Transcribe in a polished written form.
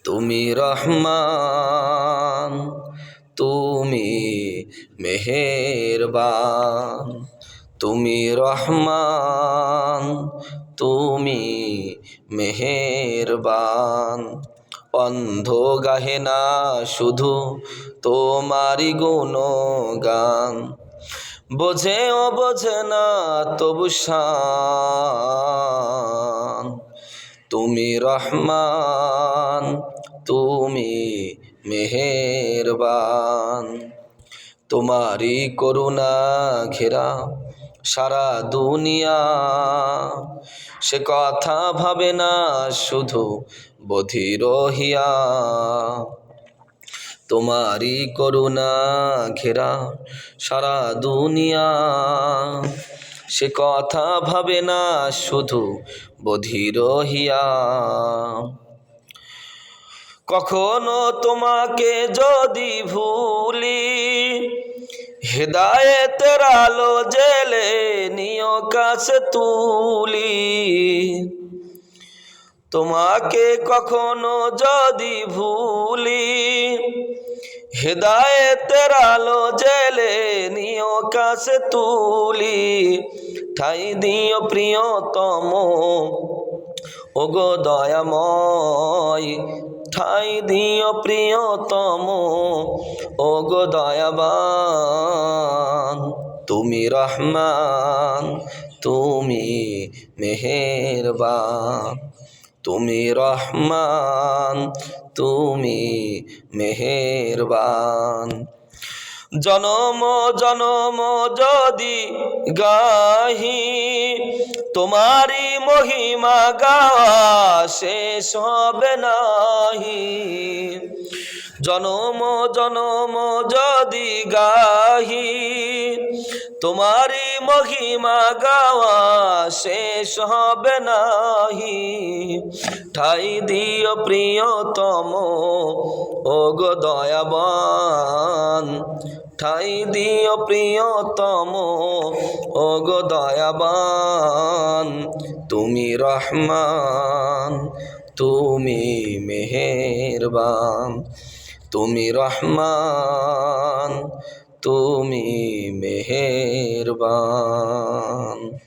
তুমি রহমান, তুমি মেহেরবান। তুমি রহমান, তুমি মেহেরবান। অন্ধ গাহে না শুধু তোমারি গুণগান, বোঝেও বোঝে না তবু শান। তুমি রহমান, তুমি মেহেরবান। তোমারি করুণা ঘেরা সারা দুনিয়া, সে কথা ভাবে না শুধু বধির হিয়া। তোমারি করুণা ঘেরা সারা দুনিয়া, সে কথা ভাবে না শুধু বধির হিয়া। কখনো তোমাকে যদি ভুলি, হেদায়েতের আলো জেলে নিও কাছে তুলি। তোমাকে কখনো যদি ভুলি, হেদায়েতের আলো জেলে নিও কাছে তুলি। ঠাই দিও প্রিয়তম ওগো দয়াময়, ঠাই দিও প্রিয়তম ওগো দয়াবান। তুমি রহমান, তুমি মেহেরবান। তুমি রহমান, তুমি মেহেরবান। জনম জনম যদি গাহি, তোমারি মহিমা গাওয়া শেষ হবে নাহি। জনম জনম যদি গাহি, তোমারি মহিমা গাওয়া শেষ হবে নাহি। ঠাই দিও প্রিয়তম ওগো দয়াবান, ঠাই দিও প্রিয়তম ওগো দয়াবান। তুমি রহমান, তুমি মেহেরবান। তুমি রহমান, তুমি মেহেরবান।